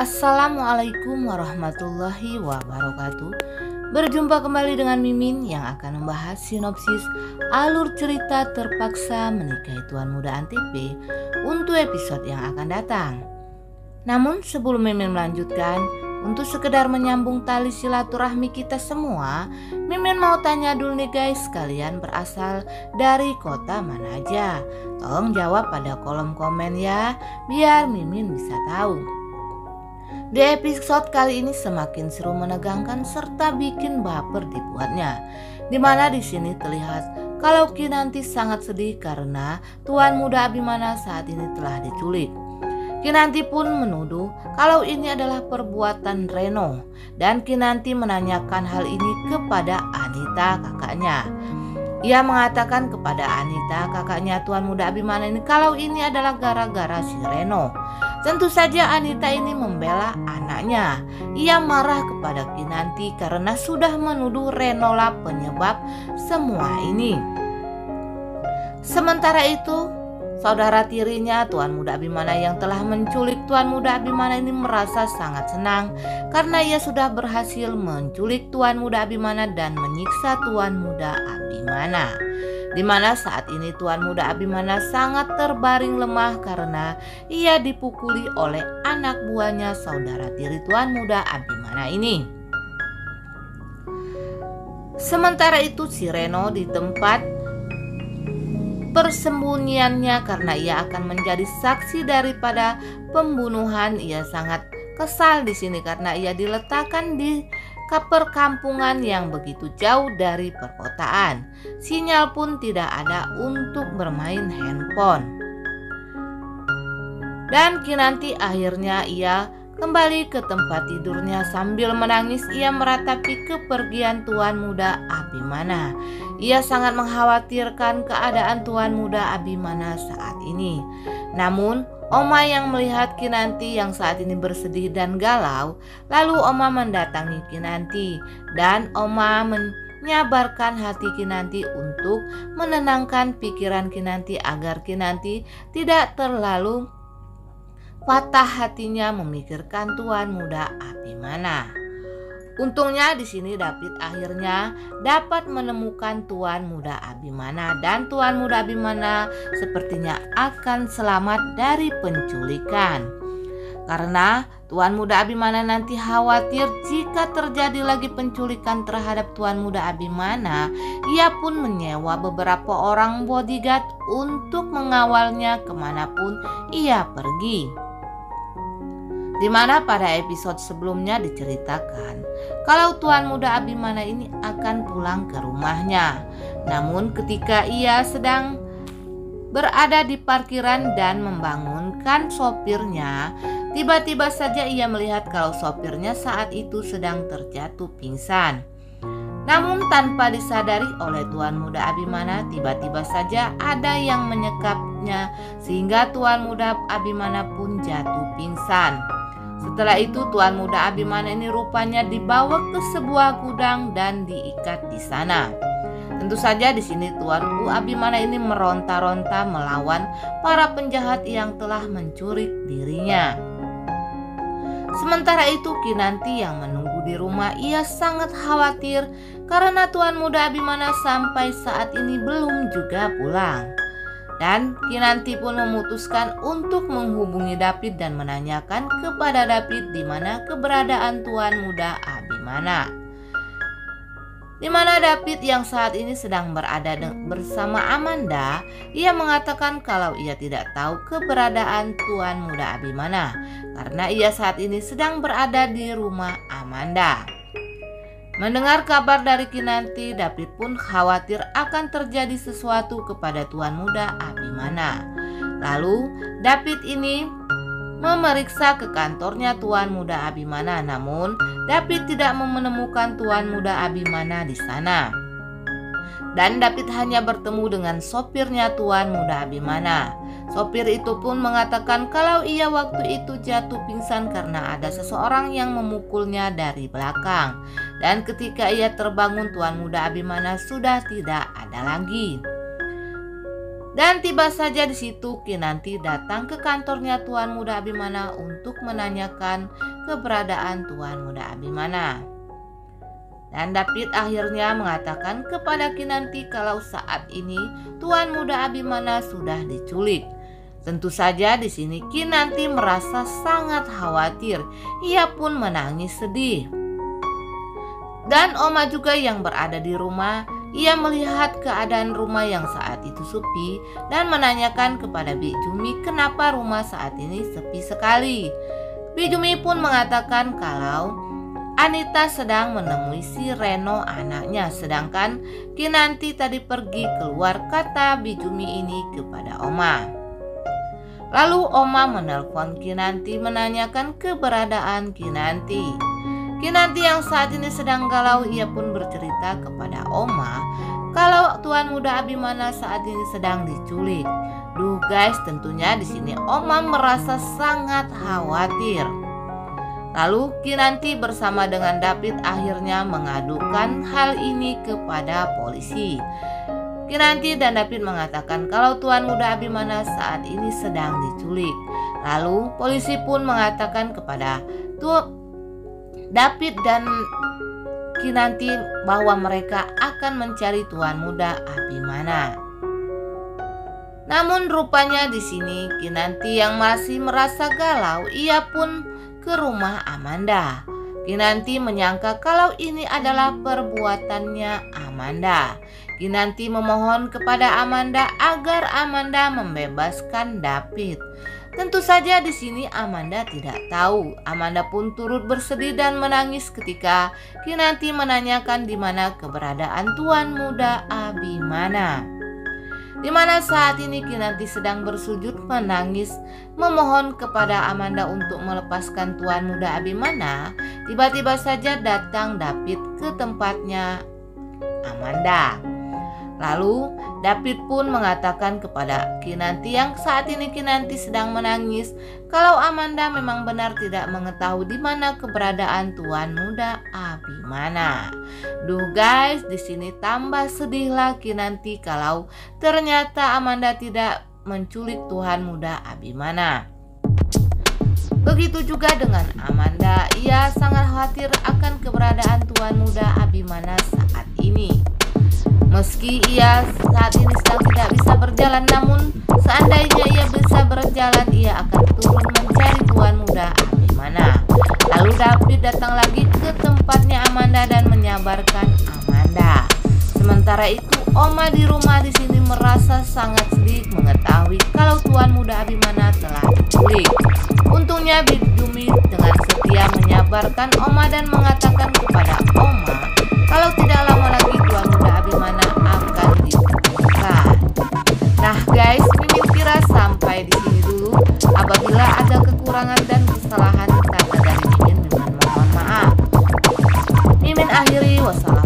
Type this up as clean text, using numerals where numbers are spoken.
Assalamualaikum warahmatullahi wabarakatuh. Berjumpa kembali dengan Mimin yang akan membahas sinopsis alur cerita Terpaksa Menikahi Tuan Muda Antv untuk episode yang akan datang. Namun sebelum Mimin melanjutkan, untuk sekedar menyambung tali silaturahmi kita semua, Mimin mau tanya dulu nih guys, kalian berasal dari kota mana aja? Tolong jawab pada kolom komen ya, biar Mimin bisa tahu. Di episode kali ini semakin seru, menegangkan serta bikin baper dibuatnya. Dimana di sini terlihat kalau Kinanti sangat sedih karena Tuan Muda Abimana saat ini telah diculik. Kinanti pun menuduh kalau ini adalah perbuatan Reno dan Kinanti menanyakan hal ini kepada Anita, kakaknya. Ia mengatakan kepada Anita, kakaknya Tuan Muda Abimana ini, kalau ini adalah gara-gara si Reno. Tentu saja Anita ini membela anaknya. Ia marah kepada Kinanti karena sudah menuduh Reno lah penyebab semua ini. Sementara itu, saudara tirinya Tuan Muda Abimana yang telah menculik Tuan Muda Abimana ini merasa sangat senang karena ia sudah berhasil menculik Tuan Muda Abimana dan menyiksa Tuan Muda Abimana. Dimana saat ini Tuan Muda Abimana sangat terbaring lemah karena ia dipukuli oleh anak buahnya saudara tiri Tuan Muda Abimana ini. Sementara itu si Reno di tempat persembunyiannya karena ia akan menjadi saksi daripada pembunuhan. Ia sangat kesal di sini karena ia diletakkan di perkampungan yang begitu jauh dari perkotaan. Sinyal pun tidak ada untuk bermain handphone. Dan Kinanti akhirnya ia kembali ke tempat tidurnya sambil menangis. Ia meratapi kepergian Tuan Muda Abimana. Ia sangat mengkhawatirkan keadaan Tuan Muda Abimana saat ini. Namun Oma yang melihat Kinanti yang saat ini bersedih dan galau, lalu Oma mendatangi Kinanti dan Oma menyabarkan hati Kinanti untuk menenangkan pikiran Kinanti agar Kinanti tidak terlalu patah hatinya memikirkan Tuan Muda Abimana. Untungnya di sini David akhirnya dapat menemukan Tuan Muda Abimana dan Tuan Muda Abimana sepertinya akan selamat dari penculikan. Karena Tuan Muda Abimana nanti khawatir jika terjadi lagi penculikan terhadap Tuan Muda Abimana, ia pun menyewa beberapa orang bodyguard untuk mengawalnya kemanapun ia pergi. Dimana pada episode sebelumnya diceritakan kalau Tuan Muda Abimana ini akan pulang ke rumahnya. Namun ketika ia sedang berada di parkiran dan membangunkan sopirnya, tiba-tiba saja ia melihat kalau sopirnya saat itu sedang terjatuh pingsan. Namun tanpa disadari oleh Tuan Muda Abimana, tiba-tiba saja ada yang menyekapnya sehingga Tuan Muda Abimana pun jatuh pingsan. Setelah itu Tuan Muda Abimana ini rupanya dibawa ke sebuah gudang dan diikat di sana. Tentu saja di sini Tuan Muda Abimana ini meronta-ronta melawan para penjahat yang telah mencuri dirinya. Sementara itu Kinanti yang menunggu di rumah, ia sangat khawatir karena Tuan Muda Abimana sampai saat ini belum juga pulang. Dan Kinanti pun memutuskan untuk menghubungi David dan menanyakan kepada David di mana keberadaan Tuan Muda Abimana. Di mana David yang saat ini sedang berada bersama Amanda, ia mengatakan kalau ia tidak tahu keberadaan Tuan Muda Abimana karena ia saat ini sedang berada di rumah Amanda. Mendengar kabar dari Kinanti, David pun khawatir akan terjadi sesuatu kepada Tuan Muda Abimana. Lalu David ini memeriksa ke kantornya Tuan Muda Abimana, namun David tidak menemukan Tuan Muda Abimana di sana. Dan David hanya bertemu dengan sopirnya Tuan Muda Abimana. Sopir itu pun mengatakan kalau ia waktu itu jatuh pingsan karena ada seseorang yang memukulnya dari belakang. Dan ketika ia terbangun, Tuan Muda Abimana sudah tidak ada lagi. Dan tiba saja di situ Kinanti datang ke kantornya Tuan Muda Abimana untuk menanyakan keberadaan Tuan Muda Abimana. Dan David akhirnya mengatakan kepada Kinanti kalau saat ini Tuan Muda Abimana sudah diculik. Tentu saja di sini Kinanti merasa sangat khawatir. Ia pun menangis sedih. Dan Oma juga yang berada di rumah, ia melihat keadaan rumah yang saat itu sepi dan menanyakan kepada Bi Jumi kenapa rumah saat ini sepi sekali. Bi Jumi pun mengatakan kalau Anita sedang menemui si Reno anaknya, sedangkan Kinanti tadi pergi keluar, kata Bi Jumi ini kepada Oma. Lalu Oma menelpon Kinanti menanyakan keberadaan Kinanti. Kinanti yang saat ini sedang galau, ia pun bercerita kepada Oma kalau Tuan Muda Abimana saat ini sedang diculik. Duh guys, tentunya di sini Oma merasa sangat khawatir. Lalu Kinanti bersama dengan David akhirnya mengadukan hal ini kepada polisi. Kinanti dan David mengatakan kalau Tuan Muda Abimana saat ini sedang diculik. Lalu polisi pun mengatakan kepada David dan Kinanti bahwa mereka akan mencari Tuan Muda Abimana. Namun rupanya di sini Kinanti yang masih merasa galau, ia pun ke rumah Amanda. Kinanti menyangka kalau ini adalah perbuatannya Amanda. Kinanti memohon kepada Amanda agar Amanda membebaskan David. Tentu saja di sini Amanda tidak tahu. Amanda pun turut bersedih dan menangis ketika Kinanti menanyakan di mana keberadaan Tuan Muda Abimana. Di mana saat ini Kinanti sedang bersujud menangis memohon kepada Amanda untuk melepaskan Tuan Muda Abimana. Tiba-tiba saja datang David ke tempatnya Amanda. Lalu David pun mengatakan kepada Kinanti yang saat ini Kinanti sedang menangis kalau Amanda memang benar tidak mengetahui di mana keberadaan Tuan Muda Abimana. Duh guys, di sini tambah sedihlah Kinanti kalau ternyata Amanda tidak menculik Tuan Muda Abimana. Begitu juga dengan Amanda, ia sangat khawatir akan keberadaan Tuan Muda Abimana saat ini. Meski ia saat ini sedang tidak bisa berjalan, namun seandainya ia bisa berjalan, ia akan turun mencari Tuan Muda Abimana. Lalu David datang lagi ke tempatnya Amanda dan menyabarkan Amanda. Sementara itu Oma di rumah di sini merasa sangat sedih mengetahui kalau Tuan Muda Abimana telah diculik. Untungnya Bi Jumi dengan setia menyabarkan Oma dan mengatakan kepada Oma kalau tidak lama lagi Tuan Muda Abimana akan ditemukan. Nah guys, Mimin kira sampai di sini dulu. Apabila ada kekurangan dan kesalahan kata dari Mimin mohon maaf. Mimin akhiri, wassalamualaikum.